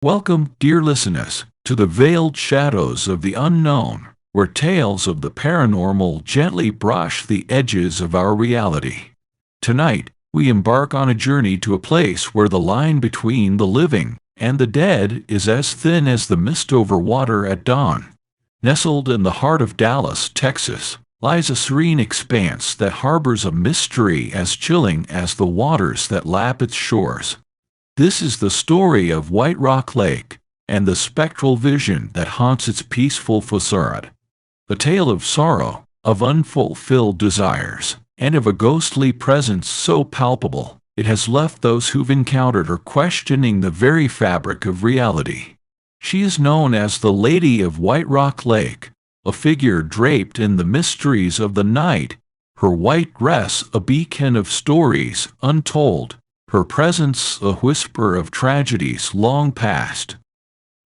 Welcome, dear listeners, to the veiled shadows of the unknown, where tales of the paranormal gently brush the edges of our reality. Tonight, we embark on a journey to a place where the line between the living and the dead is as thin as the mist over water at dawn. Nestled in the heart of Dallas, Texas, lies a serene expanse that harbors a mystery as chilling as the waters that lap its shores. This is the story of White Rock Lake and the spectral vision that haunts its peaceful facade. A tale of sorrow, of unfulfilled desires, and of a ghostly presence so palpable it has left those who've encountered her questioning the very fabric of reality. She is known as the Lady of White Rock Lake, a figure draped in the mysteries of the night, her white dress a beacon of stories untold, her presence a whisper of tragedies long past.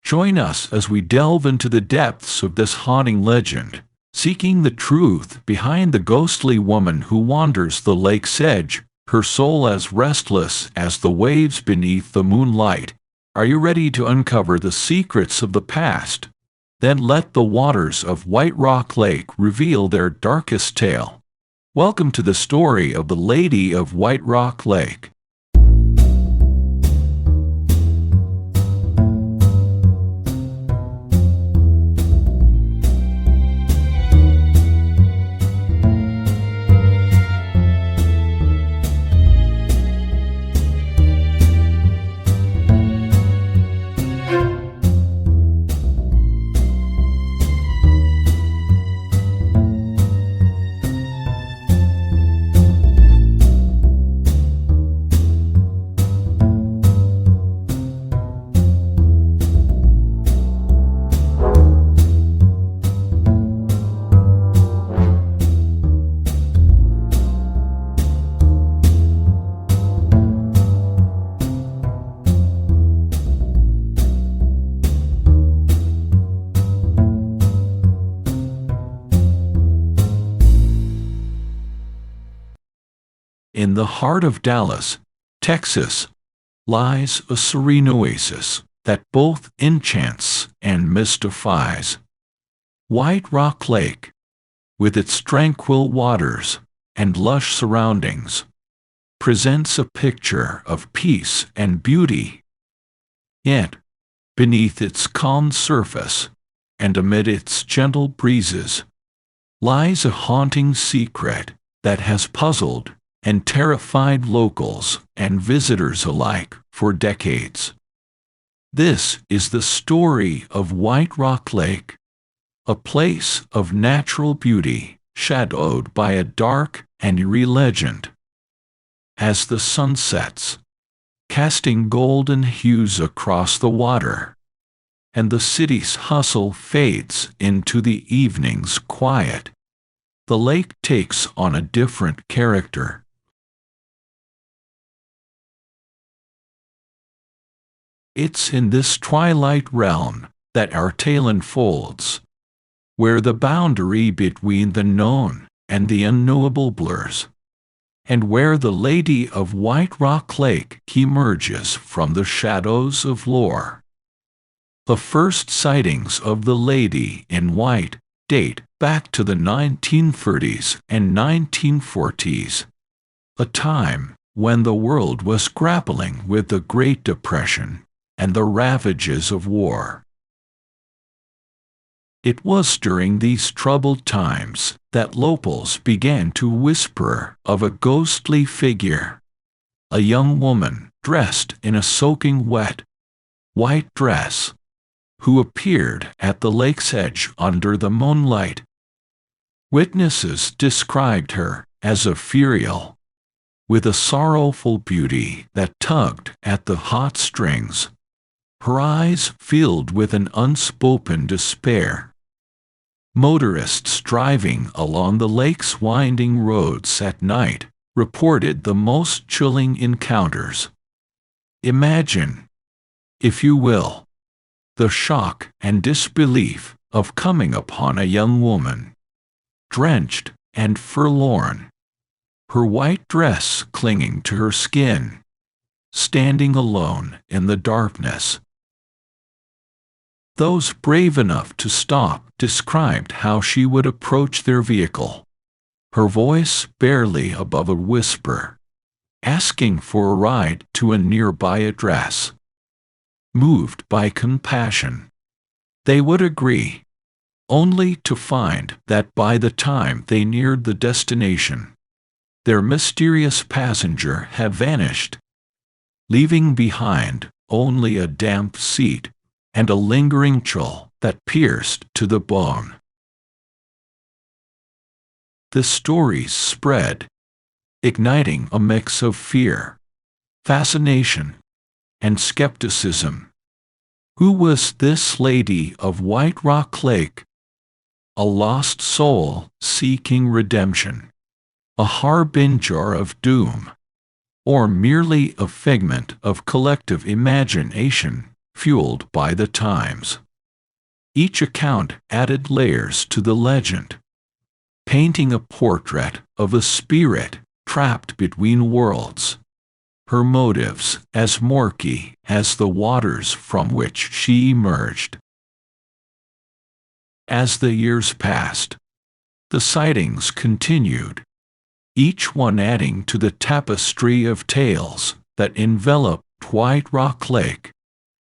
Join us as we delve into the depths of this haunting legend, seeking the truth behind the ghostly woman who wanders the lake's edge, her soul as restless as the waves beneath the moonlight. Are you ready to uncover the secrets of the past? Then let the waters of White Rock Lake reveal their darkest tale. Welcome to the story of the Lady of White Rock Lake. In the heart of Dallas, Texas, lies a serene oasis that both enchants and mystifies. White Rock Lake, with its tranquil waters and lush surroundings, presents a picture of peace and beauty. Yet, beneath its calm surface and amid its gentle breezes, lies a haunting secret that has puzzled and terrified locals and visitors alike for decades. This is the story of White Rock Lake, a place of natural beauty shadowed by a dark and eerie legend. As the sun sets, casting golden hues across the water, and the city's hustle fades into the evening's quiet, the lake takes on a different character. It's in this twilight realm that our tale unfolds, where the boundary between the known and the unknowable blurs, and where the Lady of White Rock Lake emerges from the shadows of lore. The first sightings of the Lady in White date back to the 1930s and 1940s, a time when the world was grappling with the Great Depression and the ravages of war. It was during these troubled times that locals began to whisper of a ghostly figure, a young woman dressed in a soaking wet, white dress, who appeared at the lake's edge under the moonlight. Witnesses described her as ethereal, with a sorrowful beauty that tugged at the heartstrings, her eyes filled with an unspoken despair. Motorists driving along the lake's winding roads at night reported the most chilling encounters. Imagine, if you will, the shock and disbelief of coming upon a young woman, drenched and forlorn, her white dress clinging to her skin, standing alone in the darkness, Those brave enough to stop described how she would approach their vehicle, her voice barely above a whisper, asking for a ride to a nearby address. Moved by compassion, they would agree, only to find that by the time they neared the destination, their mysterious passenger had vanished, leaving behind only a damp seat and a lingering chill that pierced to the bone. The stories spread, igniting a mix of fear, fascination, and skepticism. Who was this lady of White Rock Lake? A lost soul seeking redemption, a harbinger of doom, or merely a figment of collective imagination fueled by the times? Each account added layers to the legend, painting a portrait of a spirit trapped between worlds, her motives as murky as the waters from which she emerged. As the years passed, the sightings continued, each one adding to the tapestry of tales that enveloped White Rock Lake.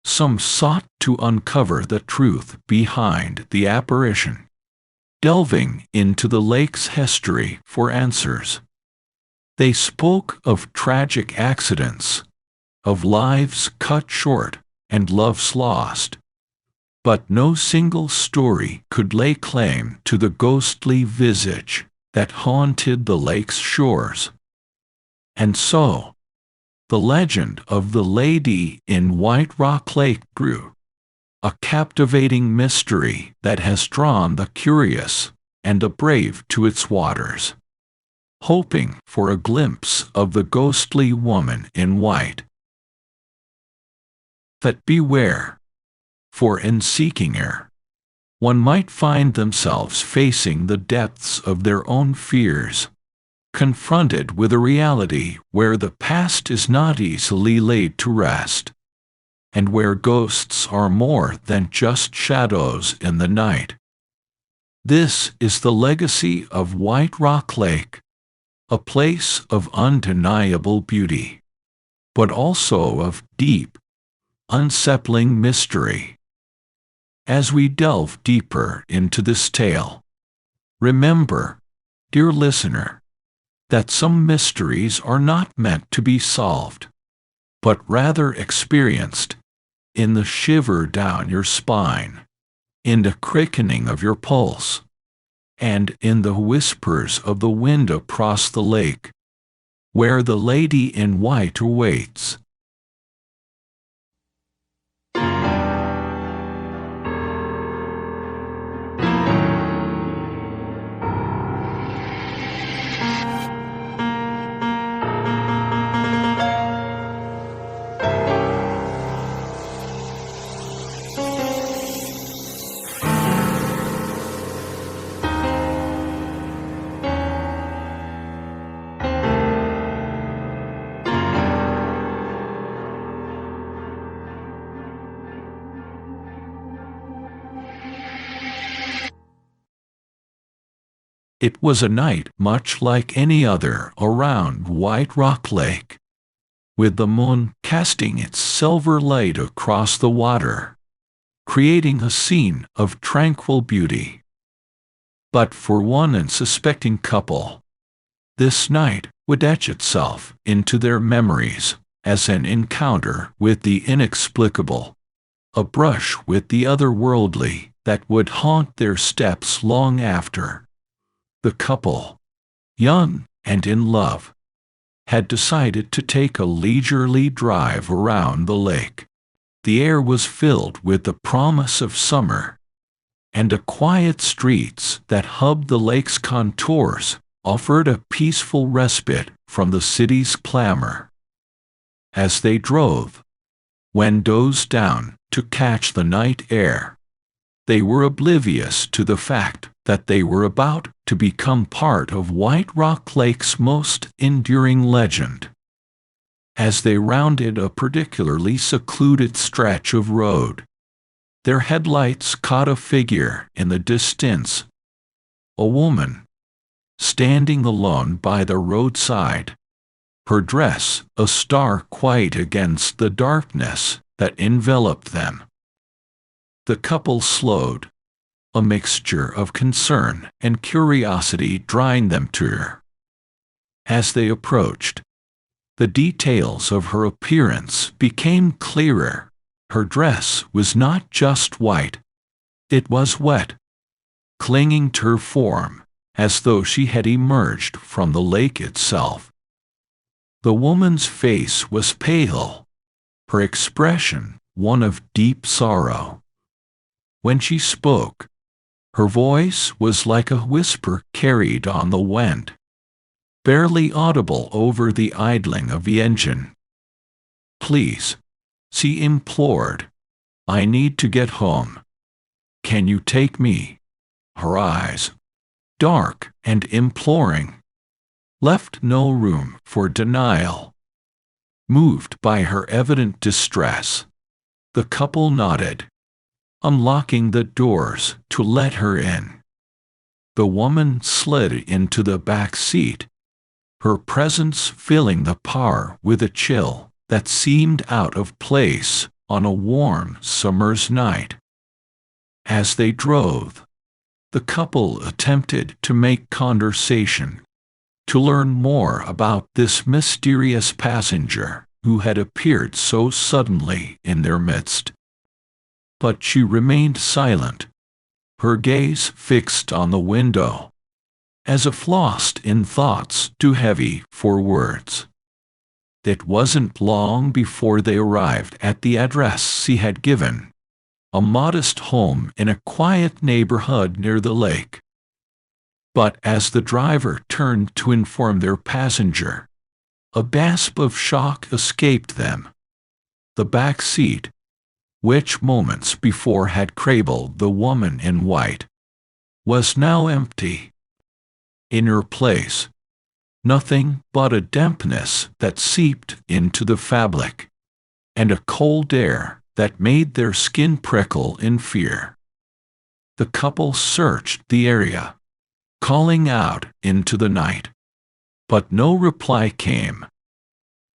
Some sought to uncover the truth behind the apparition, delving into the lake's history for answers. They spoke of tragic accidents, of lives cut short and loves lost, but no single story could lay claim to the ghostly visage that haunted the lake's shores. And so, the legend of the Lady in White Rock Lake grew, a captivating mystery that has drawn the curious and the brave to its waters, hoping for a glimpse of the ghostly woman in white. But beware, for in seeking her, one might find themselves facing the depths of their own fears, confronted with a reality where the past is not easily laid to rest, and where ghosts are more than just shadows in the night. This is the legacy of White Rock Lake, a place of undeniable beauty, but also of deep, unsettling mystery. As we delve deeper into this tale, remember, dear listener, that some mysteries are not meant to be solved, but rather experienced, in the shiver down your spine, in the quickening of your pulse, and in the whispers of the wind across the lake, where the Lady in White awaits. It was a night much like any other around White Rock Lake, with the moon casting its silver light across the water, creating a scene of tranquil beauty. But for one unsuspecting couple, this night would etch itself into their memories as an encounter with the inexplicable, a brush with the otherworldly that would haunt their steps long after. The couple, young and in love, had decided to take a leisurely drive around the lake. The air was filled with the promise of summer, and the quiet streets that hubbed the lake's contours offered a peaceful respite from the city's clamor. As they drove, windows down to catch the night air, they were oblivious to the fact that they were about to become part of White Rock Lake's most enduring legend. As they rounded a particularly secluded stretch of road, Their headlights caught a figure in the distance, a woman, standing alone by the roadside, her dress a star quite against the darkness that enveloped them. The couple slowed, a mixture of concern and curiosity drawing them to her. As they approached, the details of her appearance became clearer. Her dress was not just white, it was wet, clinging to her form as though she had emerged from the lake itself. The woman's face was pale, her expression one of deep sorrow. When she spoke, her voice was like a whisper carried on the wind, barely audible over the idling of the engine. "Please," she implored, "I need to get home. Can you take me?" Her eyes, dark and imploring, left no room for denial. Moved by her evident distress, the couple nodded, unlocking the doors to let her in. The woman slid into the back seat, her presence filling the car with a chill that seemed out of place on a warm summer's night. As they drove, the couple attempted to make conversation, to learn more about this mysterious passenger who had appeared so suddenly in their midst. But she remained silent, her gaze fixed on the window, as if lost in thoughts too heavy for words. It wasn't long before they arrived at the address she had given, a modest home in a quiet neighborhood near the lake. But as the driver turned to inform their passenger, a gasp of shock escaped them. The back seat, which moments before had cradled the woman in white, was now empty. In her place, nothing but a dampness that seeped into the fabric, and a cold air that made their skin prickle in fear. The couple searched the area, calling out into the night, but no reply came.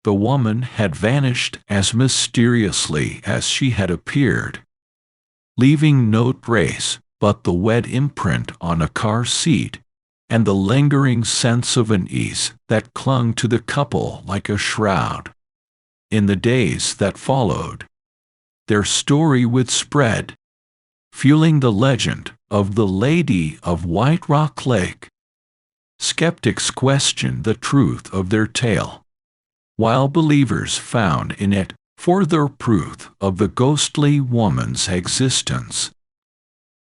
The woman had vanished as mysteriously as she had appeared, leaving no trace but the wet imprint on a car seat and the lingering sense of unease that clung to the couple like a shroud. In the days that followed, their story would spread, fueling the legend of the Lady of White Rock Lake. Skeptics questioned the truth of their tale, while believers found in it further proof of the ghostly woman's existence.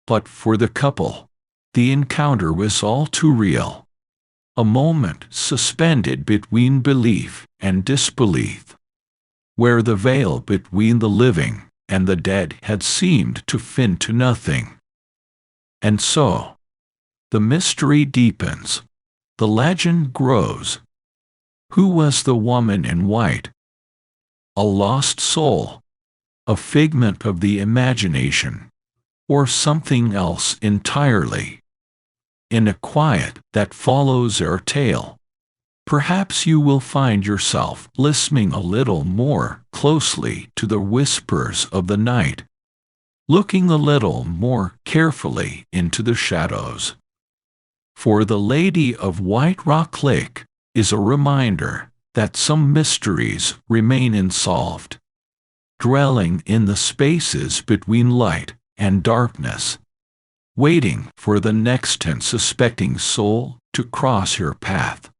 But for the couple, the encounter was all too real, a moment suspended between belief and disbelief, where the veil between the living and the dead had seemed to thin to nothing. And so, the mystery deepens, the legend grows. Who was the woman in white? A lost soul, a figment of the imagination, or something else entirely? In a quiet that follows our tale, perhaps you will find yourself listening a little more closely to the whispers of the night, looking a little more carefully into the shadows. For the Lady of White Rock Lake is a reminder that some mysteries remain unsolved, dwelling in the spaces between light and darkness, waiting for the next unsuspecting soul to cross your path.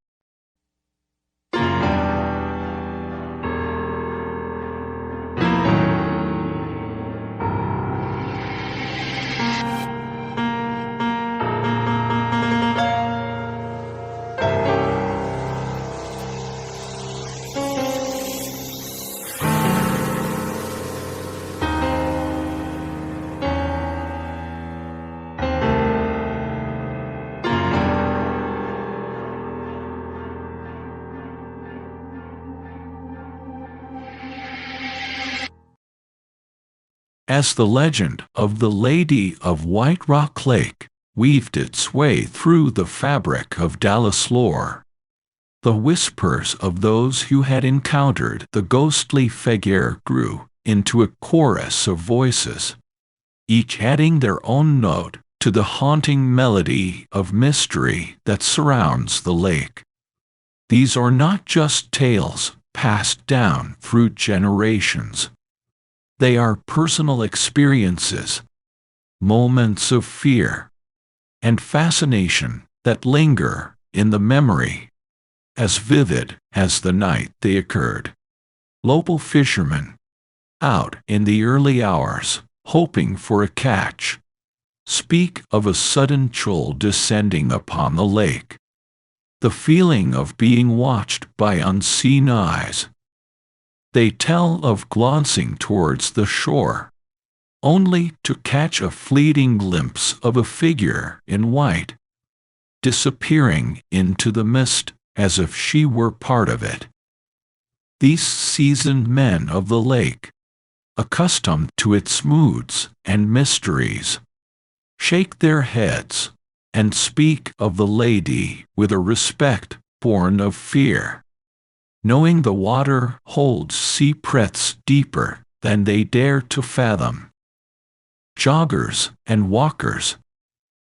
As the legend of the Lady of White Rock Lake weaved its way through the fabric of Dallas lore, the whispers of those who had encountered the ghostly figure grew into a chorus of voices, each adding their own note to the haunting melody of mystery that surrounds the lake. These are not just tales passed down through generations. They are personal experiences, moments of fear and fascination that linger in the memory, as vivid as the night they occurred. Local fishermen, out in the early hours, hoping for a catch, speak of a sudden chill descending upon the lake, the feeling of being watched by unseen eyes. They tell of glancing towards the shore, only to catch a fleeting glimpse of a figure in white, disappearing into the mist as if she were part of it. These seasoned men of the lake, accustomed to its moods and mysteries, shake their heads and speak of the lady with a respect born of fear, knowing the water holds secrets deeper than they dare to fathom. Joggers and walkers,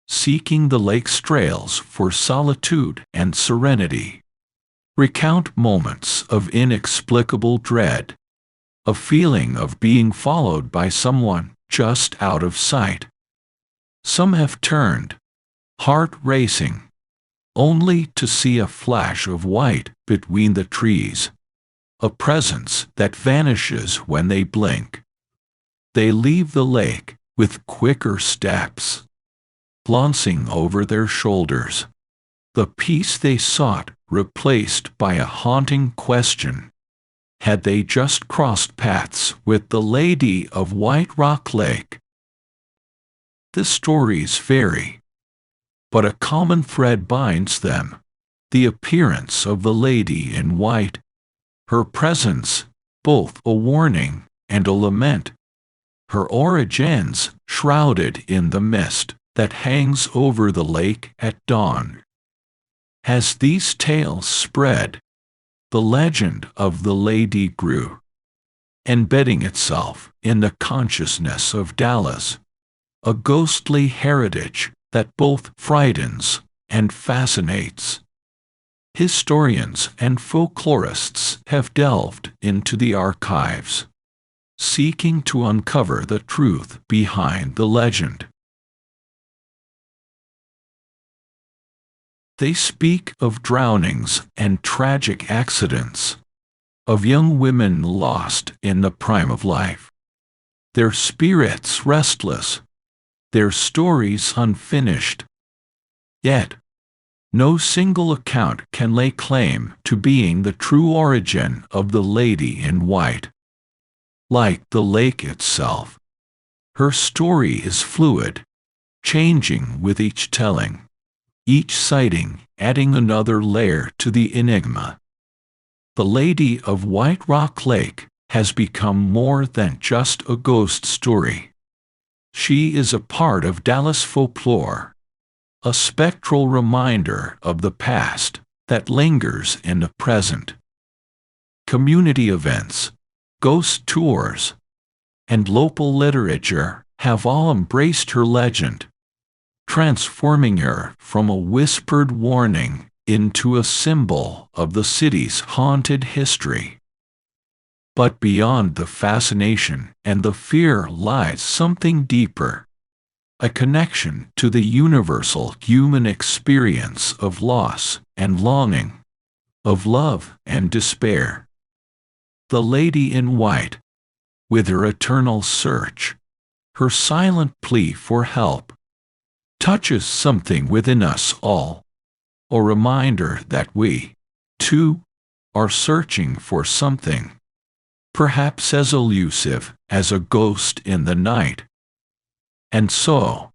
seeking the lake's trails for solitude and serenity, recount moments of inexplicable dread, a feeling of being followed by someone just out of sight. Some have turned, heart racing, only to see a flash of white between the trees, a presence that vanishes when they blink. They leave the lake with quicker steps, glancing over their shoulders, the peace they sought replaced by a haunting question. Had they just crossed paths with the Lady of White Rock Lake? The stories vary, but a common thread binds them: the appearance of the lady in white, her presence, both a warning and a lament, her origins shrouded in the mist that hangs over the lake at dawn. As these tales spread, the legend of the lady grew, embedding itself in the consciousness of Dallas, a ghostly heritage that both frightens and fascinates. Historians and folklorists have delved into the archives, seeking to uncover the truth behind the legend. They speak of drownings and tragic accidents, of young women lost in the prime of life, their spirits restless, their stories unfinished. Yet, no single account can lay claim to being the true origin of the Lady in White. Like the lake itself, her story is fluid, changing with each telling, each sighting adding another layer to the enigma. The Lady of White Rock Lake has become more than just a ghost story. She is a part of Dallas folklore, a spectral reminder of the past that lingers in the present. Community events, ghost tours, and local literature have all embraced her legend, transforming her from a whispered warning into a symbol of the city's haunted history. But beyond the fascination and the fear lies something deeper, a connection to the universal human experience of loss and longing, of love and despair. The Lady in White, with her eternal search, her silent plea for help, touches something within us all, a reminder that we, too, are searching for something, perhaps as elusive as a ghost in the night. And so,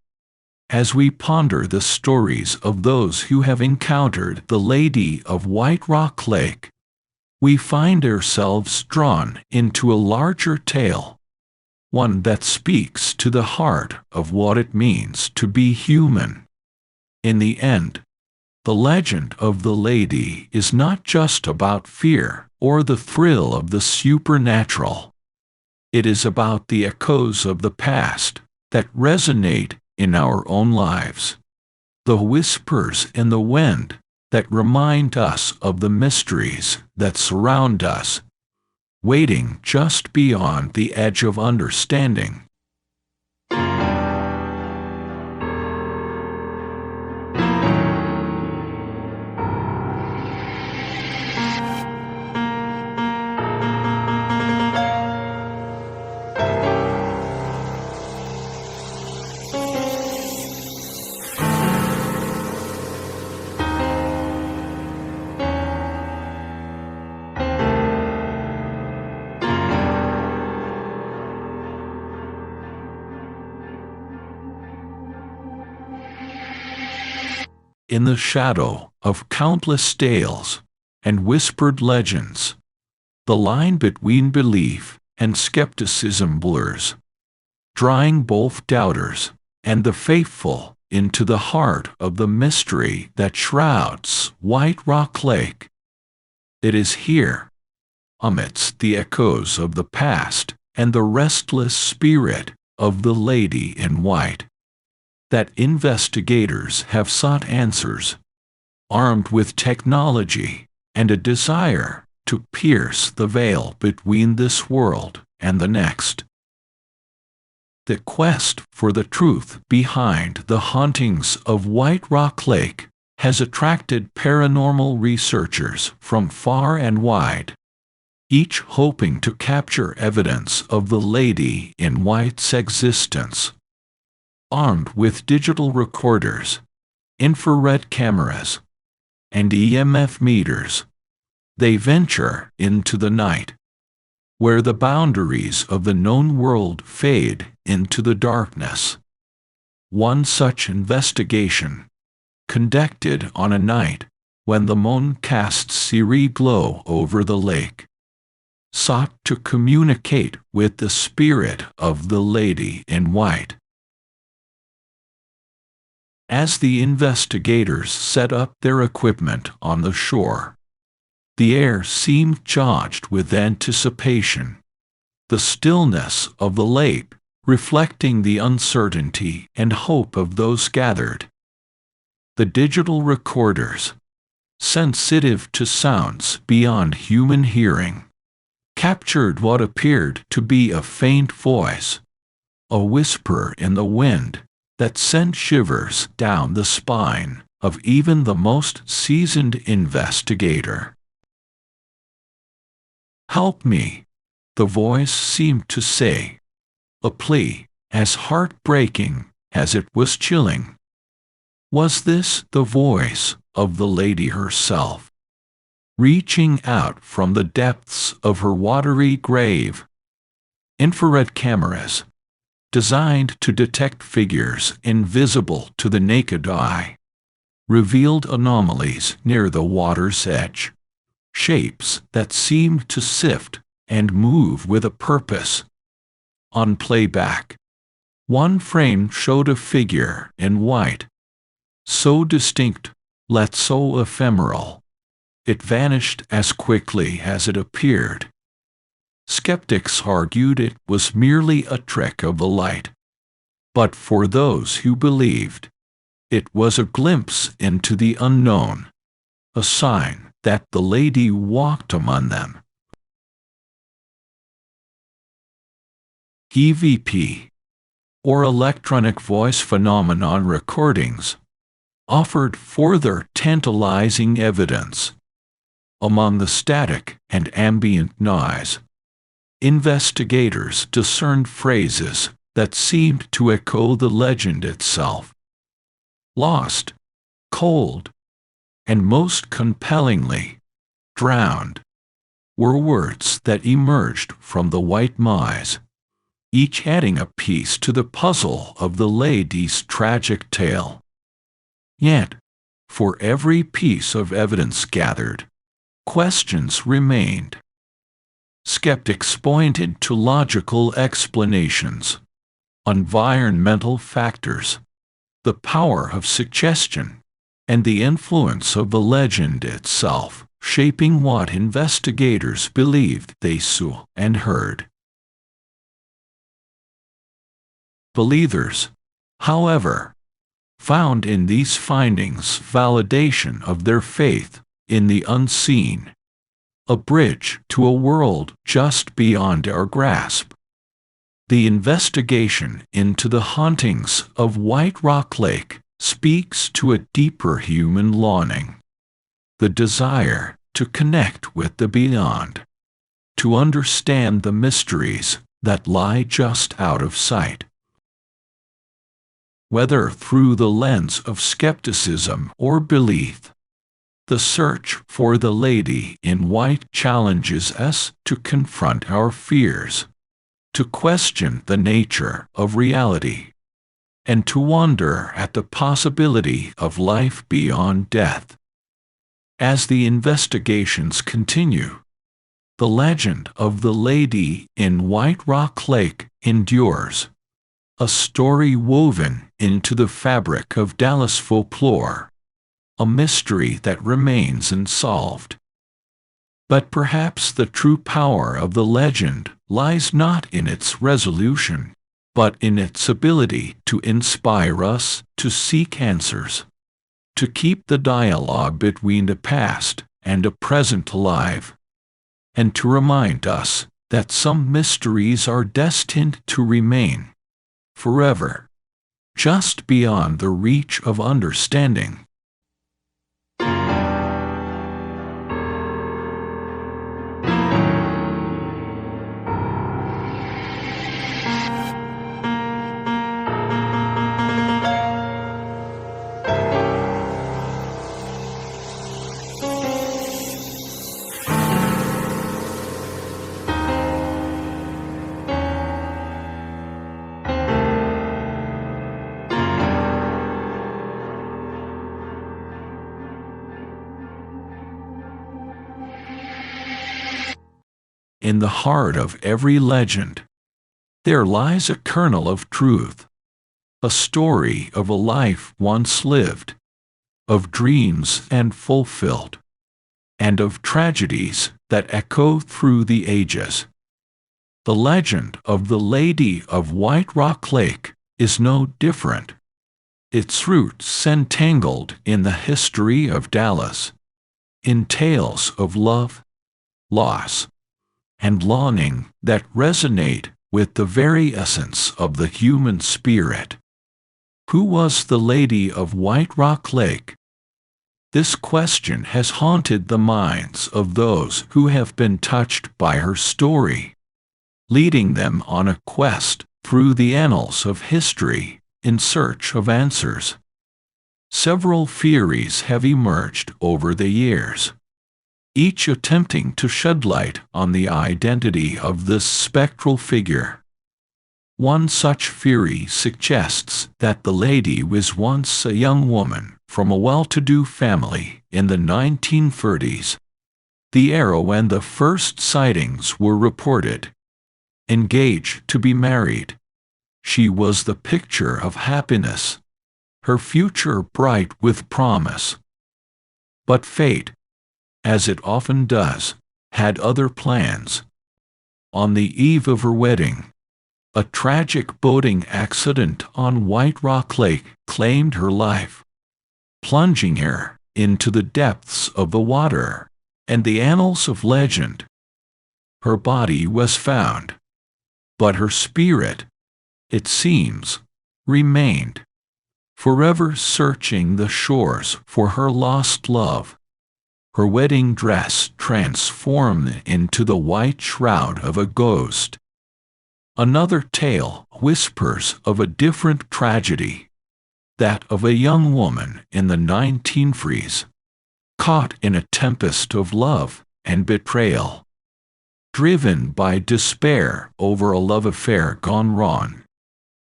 as we ponder the stories of those who have encountered the Lady of White Rock Lake, we find ourselves drawn into a larger tale, one that speaks to the heart of what it means to be human. In the end, the legend of the lady is not just about fear or the thrill of the supernatural. It is about the echoes of the past that resonate in our own lives, the whispers in the wind that remind us of the mysteries that surround us, waiting just beyond the edge of understanding. In the shadow of countless tales and whispered legends, the line between belief and skepticism blurs, drawing both doubters and the faithful into the heart of the mystery that shrouds White Rock Lake. It is here, amidst the echoes of the past and the restless spirit of the Lady in White, that investigators have sought answers, armed with technology and a desire to pierce the veil between this world and the next. The quest for the truth behind the hauntings of White Rock Lake has attracted paranormal researchers from far and wide, each hoping to capture evidence of the Lady in White's existence. Armed with digital recorders, infrared cameras, and EMF meters, they venture into the night, where the boundaries of the known world fade into the darkness. One such investigation, conducted on a night when the moon casts serene glow over the lake, sought to communicate with the spirit of the Lady in White. As the investigators set up their equipment on the shore, the air seemed charged with anticipation, the stillness of the lake reflecting the uncertainty and hope of those gathered. The digital recorders, sensitive to sounds beyond human hearing, captured what appeared to be a faint voice, a whisper in the wind that sent shivers down the spine of even the most seasoned investigator. "Help me," the voice seemed to say, a plea as heartbreaking as it was chilling. Was this the voice of the Lady herself, reaching out from the depths of her watery grave? Infrared cameras, designed to detect figures invisible to the naked eye, revealed anomalies near the water's edge, shapes that seemed to sift and move with a purpose. On playback, one frame showed a figure in white, so distinct, yet so ephemeral, it vanished as quickly as it appeared. Skeptics argued it was merely a trick of the light, but for those who believed, it was a glimpse into the unknown, a sign that the Lady walked among them. EVP, or electronic voice phenomenon recordings, offered further tantalizing evidence. Among the static and ambient noise, investigators discerned phrases that seemed to echo the legend itself. Lost, cold, and most compellingly, drowned, were words that emerged from the white maze, each adding a piece to the puzzle of the Lady's tragic tale. Yet, for every piece of evidence gathered, questions remained. skeptics pointed to logical explanations, environmental factors, the power of suggestion, and the influence of the legend itself, shaping what investigators believed they saw and heard. Believers, however, found in these findings validation of their faith in the unseen, a bridge to a world just beyond our grasp. The investigation into the hauntings of White Rock Lake speaks to a deeper human longing, the desire to connect with the beyond, to understand the mysteries that lie just out of sight. Whether through the lens of skepticism or belief, the search for the Lady in White challenges us to confront our fears, to question the nature of reality, and to wonder at the possibility of life beyond death. As the investigations continue, the legend of the Lady in White Rock Lake endures, a story woven into the fabric of Dallas folklore, a mystery that remains unsolved. But perhaps the true power of the legend lies not in its resolution, but in its ability to inspire us to seek answers, to keep the dialogue between the past and the present alive, and to remind us that some mysteries are destined to remain forever, just beyond the reach of understanding. In the heart of every legend, there lies a kernel of truth, a story of a life once lived, of dreams unfulfilled, and of tragedies that echo through the ages. The legend of the Lady of White Rock Lake is no different, its roots entangled in the history of Dallas, in tales of love, loss, and longing that resonate with the very essence of the human spirit. Who was the Lady of White Rock Lake? This question has haunted the minds of those who have been touched by her story, leading them on a quest through the annals of history in search of answers. Several theories have emerged over the years, each attempting to shed light on the identity of this spectral figure. One such theory suggests that the lady was once a young woman from a well-to-do family in the 1930s, the era when the first sightings were reported. Engaged to be married, she was the picture of happiness, her future bright with promise. But fate, as it often does, had other plans. On the eve of her wedding, a tragic boating accident on White Rock Lake claimed her life, plunging her into the depths of the water and the annals of legend. Her body was found, but her spirit, it seems, remained, forever searching the shores for her lost love. Her wedding dress transformed into the white shroud of a ghost. Another tale whispers of a different tragedy, that of a young woman in the 1930s, caught in a tempest of love and betrayal. Driven by despair over a love affair gone wrong,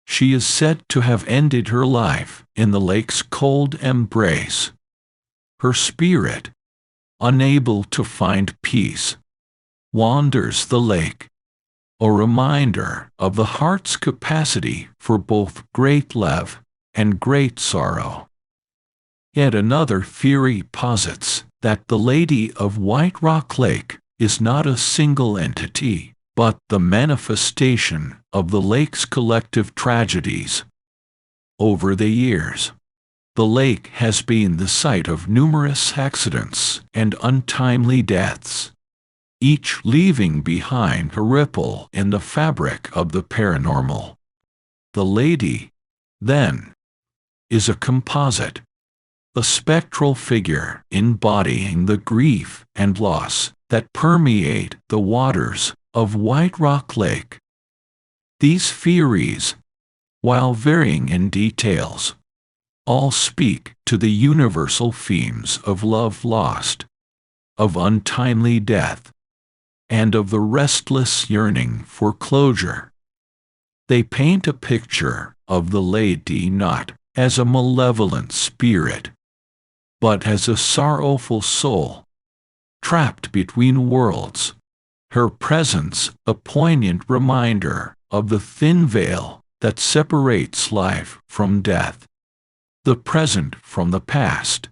she is said to have ended her life in the lake's cold embrace. Her spirit, unable to find peace, wanders the lake, a reminder of the heart's capacity for both great love and great sorrow. Yet another theory posits that the Lady of White Rock Lake is not a single entity, but the manifestation of the lake's collective tragedies. Over the years, the lake has been the site of numerous accidents and untimely deaths, each leaving behind a ripple in the fabric of the paranormal. The lady, then, is a composite, a spectral figure embodying the grief and loss that permeate the waters of White Rock Lake. These theories, while varying in details, all speak to the universal themes of love lost, of untimely death, and of the restless yearning for closure. They paint a picture of the lady not as a malevolent spirit, but as a sorrowful soul, trapped between worlds, her presence a poignant reminder of the thin veil that separates life from death, the present from the past.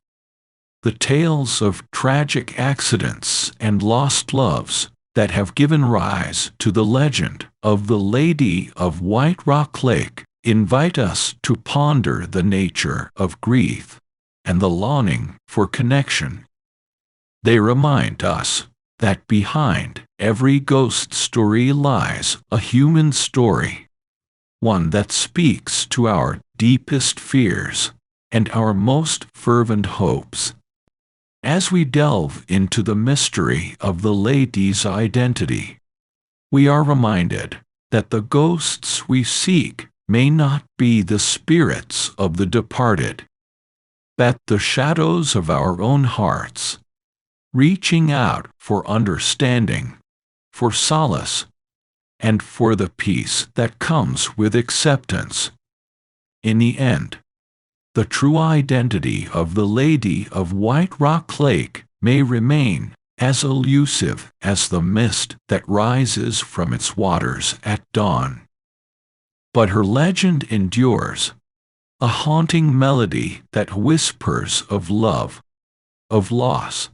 The tales of tragic accidents and lost loves that have given rise to the legend of the Lady of White Rock Lake invite us to ponder the nature of grief and the longing for connection. They remind us that behind every ghost story lies a human story, one that speaks to our deepest fears and our most fervent hopes. As we delve into the mystery of the lady's identity, we are reminded that the ghosts we seek may not be the spirits of the departed, but the shadows of our own hearts, reaching out for understanding, for solace, and for the peace that comes with acceptance. In the end, the true identity of the Lady of White Rock Lake may remain as elusive as the mist that rises from its waters at dawn. But her legend endures, a haunting melody that whispers of love, of loss,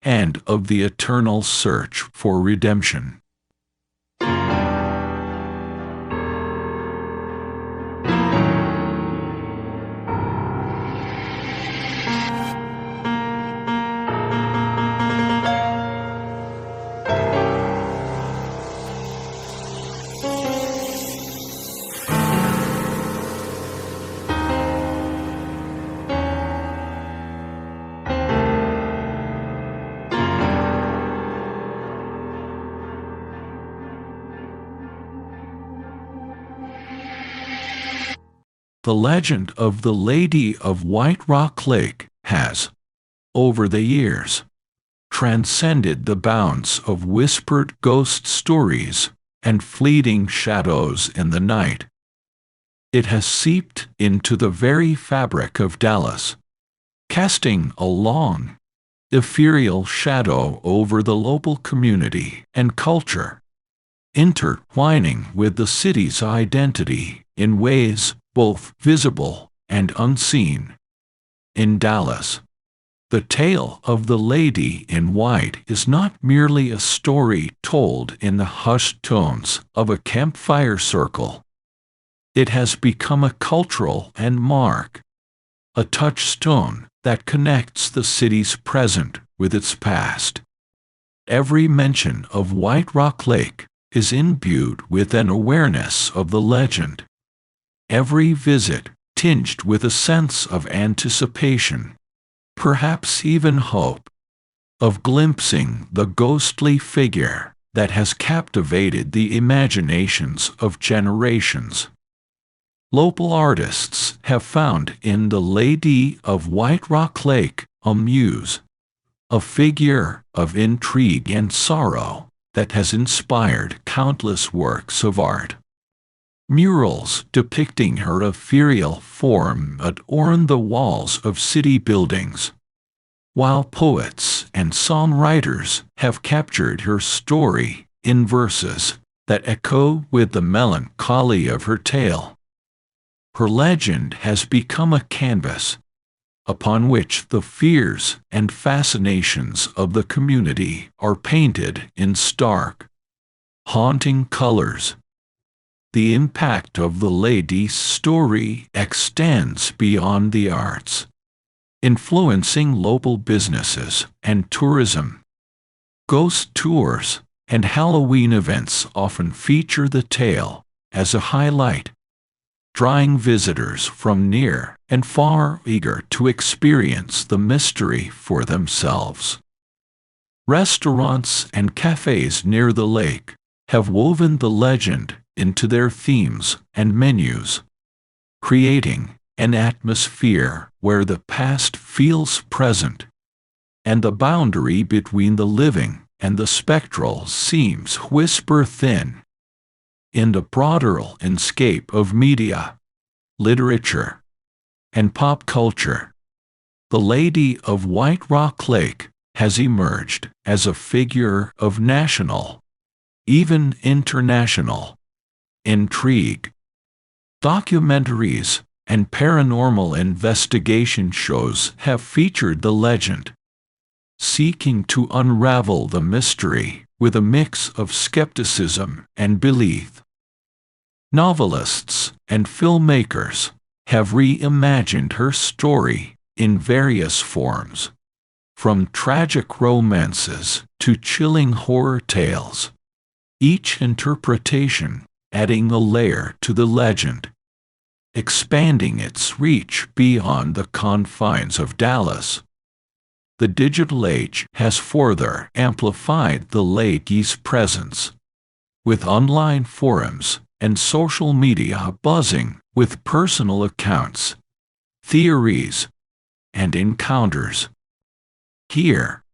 and of the eternal search for redemption. The legend of the Lady of White Rock Lake has, over the years, transcended the bounds of whispered ghost stories and fleeting shadows in the night. It has seeped into the very fabric of Dallas, casting a long, ethereal shadow over the local community and culture, intertwining with the city's identity in ways both visible and unseen. In Dallas, the tale of the Lady in White is not merely a story told in the hushed tones of a campfire circle. It has become a cultural landmark, a touchstone that connects the city's present with its past. Every mention of White Rock Lake is imbued with an awareness of the legend. Every visit tinged with a sense of anticipation, perhaps even hope, of glimpsing the ghostly figure that has captivated the imaginations of generations. Local artists have found in the Lady of White Rock Lake a muse, a figure of intrigue and sorrow that has inspired countless works of art. Murals depicting her ethereal form adorn the walls of city buildings, while poets and songwriters have captured her story in verses that echo with the melancholy of her tale. Her legend has become a canvas upon which the fears and fascinations of the community are painted in stark, haunting colors. The impact of the lady's story extends beyond the arts, influencing local businesses and tourism. Ghost tours and Halloween events often feature the tale as a highlight, drawing visitors from near and far eager to experience the mystery for themselves. Restaurants and cafes near the lake have woven the legend into their themes and menus, creating an atmosphere where the past feels present, and the boundary between the living and the spectral seems whisper thin. In the broader landscape of media, literature, and pop culture, the Lady of White Rock Lake has emerged as a figure of national, even international, intrigue. Documentaries and paranormal investigation shows have featured the legend, seeking to unravel the mystery with a mix of skepticism and belief. Novelists and filmmakers have reimagined her story in various forms, from tragic romances to chilling horror tales, each interpretation adding a layer to the legend, expanding its reach beyond the confines of Dallas. The digital age has further amplified the lady's presence, with online forums and social media buzzing with personal accounts, theories, and encounters. Here,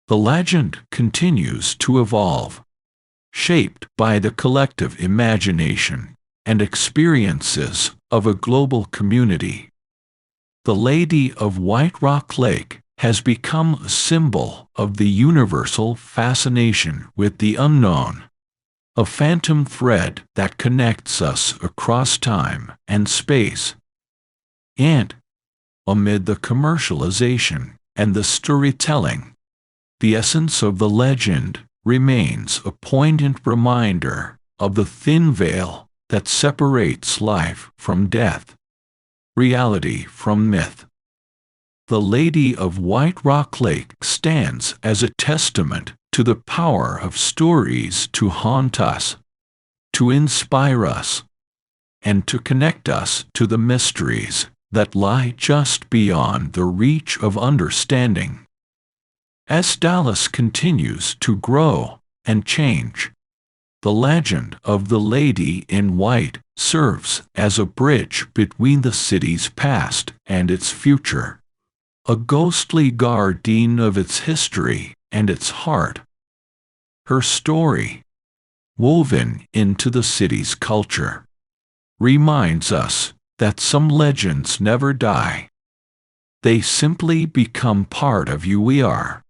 the legend continues to evolve, shaped by the collective imagination and experiences of a global community. The Lady of White Rock Lake has become a symbol of the universal fascination with the unknown, a phantom thread that connects us across time and space. And, amid the commercialization and the storytelling, the essence of the legend remains a poignant reminder of the thin veil that separates life from death, reality from myth. The Lady of White Rock Lake stands as a testament to the power of stories to haunt us, to inspire us, and to connect us to the mysteries that lie just beyond the reach of understanding. As Dallas continues to grow and change, the legend of the Lady in White serves as a bridge between the city's past and its future, a ghostly guardian of its history and its heart. Her story, woven into the city's culture, reminds us that some legends never die. They simply become part of who we are.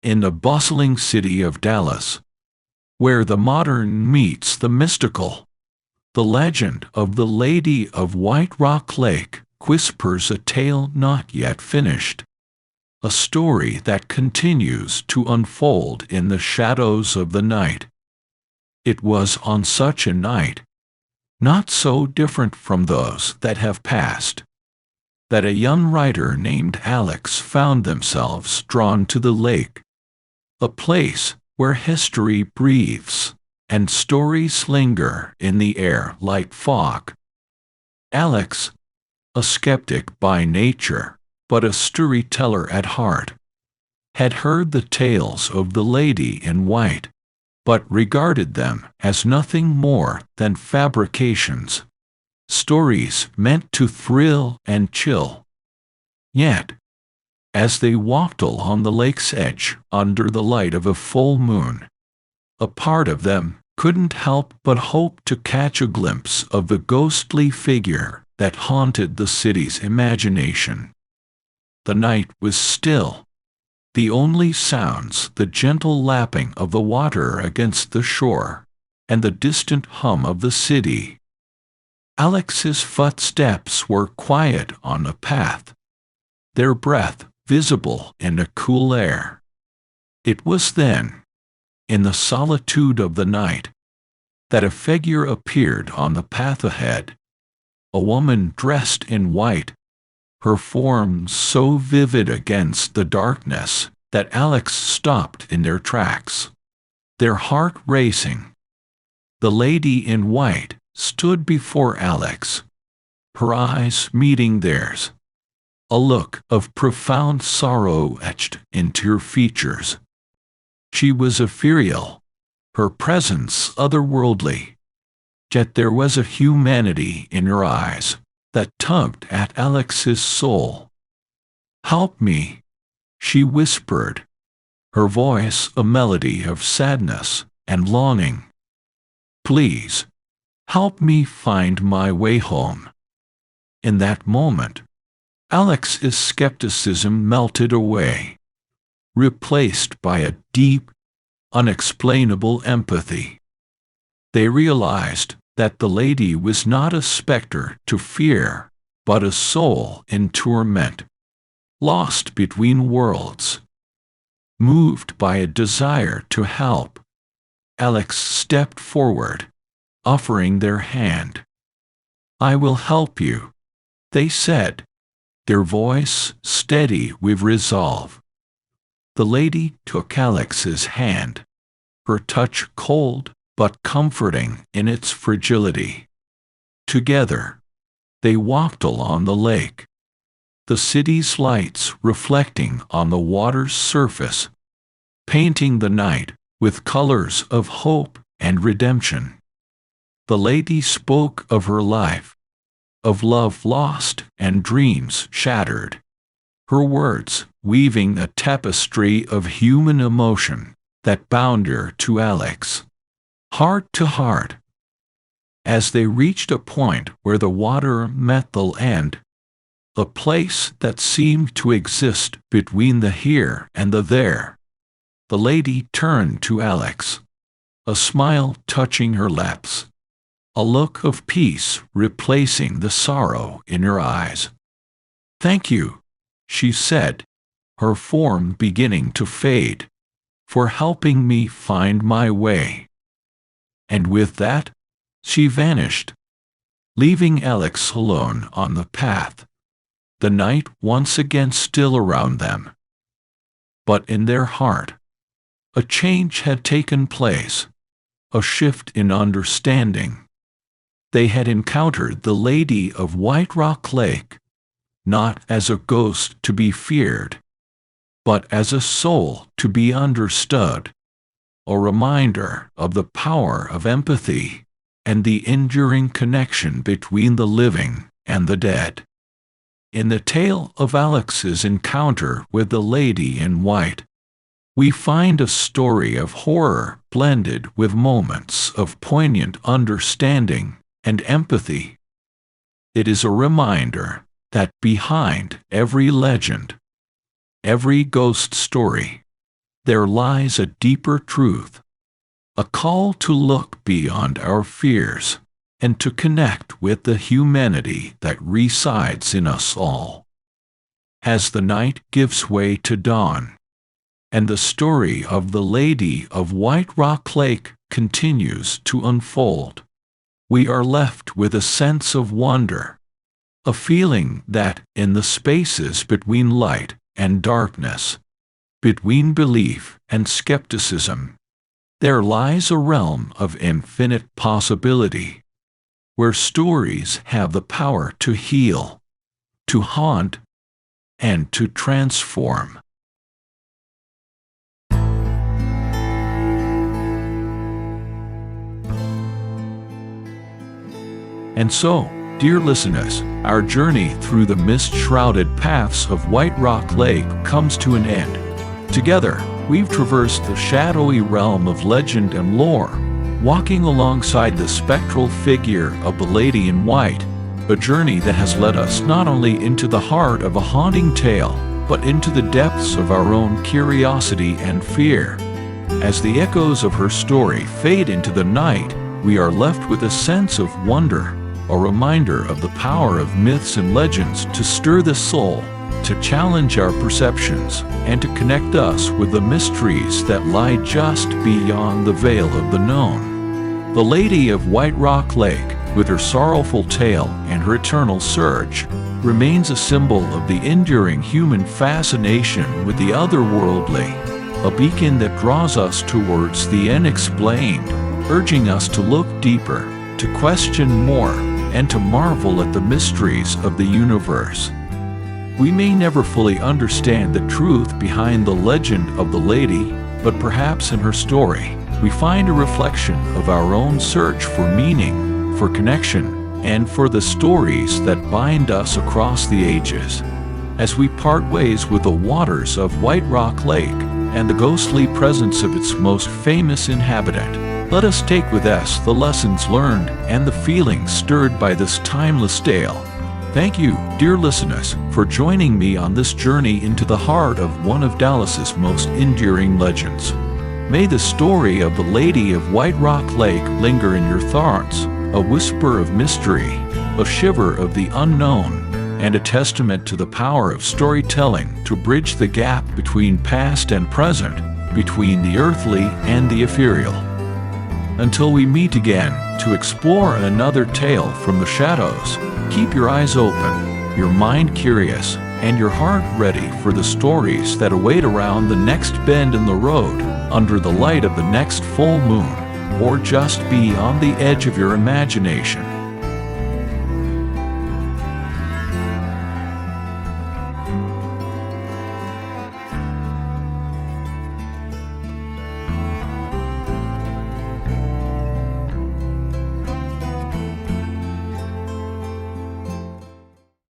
In the bustling city of Dallas, where the modern meets the mystical, the legend of the Lady of White Rock Lake whispers a tale not yet finished, a story that continues to unfold in the shadows of the night. It was on such a night, not so different from those that have passed, that a young writer named Alex found themselves drawn to the lake, a place where history breathes and stories linger in the air like fog. Alex, a skeptic by nature, but a storyteller at heart, had heard the tales of the lady in white, but regarded them as nothing more than fabrications, stories meant to thrill and chill. Yet, as they walked along the lake's edge under the light of a full moon, a part of them couldn't help but hope to catch a glimpse of the ghostly figure that haunted the city's imagination. The night was still. The only sounds the gentle lapping of the water against the shore, and the distant hum of the city. Alex's footsteps were quiet on the path, their breath visible in the cool air. It was then, in the solitude of the night, that a figure appeared on the path ahead, a woman dressed in white, her form so vivid against the darkness that Alex stopped in their tracks, their heart racing. The lady in white stood before Alex, her eyes meeting theirs, a look of profound sorrow etched into her features. She was ethereal, her presence otherworldly, yet there was a humanity in her eyes that tugged at Alex's soul. "Help me," she whispered, her voice a melody of sadness and longing. "Please, help me find my way home." In that moment, Alex's skepticism melted away, replaced by a deep, unexplainable empathy. They realized that the lady was not a specter to fear, but a soul in torment, lost between worlds. Moved by a desire to help, Alex stepped forward, offering their hand. "I will help you," they said, their voice steady with resolve. The lady took Alex's hand, her touch cold but comforting in its fragility. Together, they walked along the lake, the city's lights reflecting on the water's surface, painting the night with colors of hope and redemption. The lady spoke of her life, of love lost and dreams shattered, her words weaving a tapestry of human emotion that bound her to Alex, heart to heart. As they reached a point where the water met the land, a place that seemed to exist between the here and the there, the lady turned to Alex, a smile touching her lips, a look of peace replacing the sorrow in her eyes. "Thank you," she said, her form beginning to fade, "for helping me find my way." And with that, she vanished, leaving Alex alone on the path, the night once again still around them. But in their heart, a change had taken place, a shift in understanding. They had encountered the Lady of White Rock Lake, not as a ghost to be feared, but as a soul to be understood, a reminder of the power of empathy and the enduring connection between the living and the dead. In the tale of Alex's encounter with the Lady in White, we find a story of horror blended with moments of poignant understanding and empathy. It is a reminder that behind every legend, every ghost story, there lies a deeper truth, a call to look beyond our fears and to connect with the humanity that resides in us all. As the night gives way to dawn, and the story of the Lady of White Rock Lake continues to unfold, we are left with a sense of wonder, a feeling that in the spaces between light and darkness, between belief and skepticism, there lies a realm of infinite possibility, where stories have the power to heal, to haunt, and to transform. And so, dear listeners, our journey through the mist-shrouded paths of White Rock Lake comes to an end. Together, we've traversed the shadowy realm of legend and lore, walking alongside the spectral figure of the Lady in White, a journey that has led us not only into the heart of a haunting tale, but into the depths of our own curiosity and fear. As the echoes of her story fade into the night, we are left with a sense of wonder, a reminder of the power of myths and legends to stir the soul, to challenge our perceptions, and to connect us with the mysteries that lie just beyond the veil of the known. The Lady of White Rock Lake, with her sorrowful tale and her eternal search, remains a symbol of the enduring human fascination with the otherworldly, a beacon that draws us towards the unexplained, urging us to look deeper, to question more, and to marvel at the mysteries of the universe. We may never fully understand the truth behind the legend of the lady, but perhaps in her story, we find a reflection of our own search for meaning, for connection, and for the stories that bind us across the ages. As we part ways with the waters of White Rock Lake and the ghostly presence of its most famous inhabitant, let us take with us the lessons learned and the feelings stirred by this timeless tale. Thank you, dear listeners, for joining me on this journey into the heart of one of Dallas's most enduring legends. May the story of the Lady of White Rock Lake linger in your thoughts, a whisper of mystery, a shiver of the unknown, and a testament to the power of storytelling to bridge the gap between past and present, between the earthly and the ethereal. Until we meet again to explore another tale from the shadows, keep your eyes open, your mind curious, and your heart ready for the stories that await around the next bend in the road, under the light of the next full moon, or just beyond the edge of your imagination.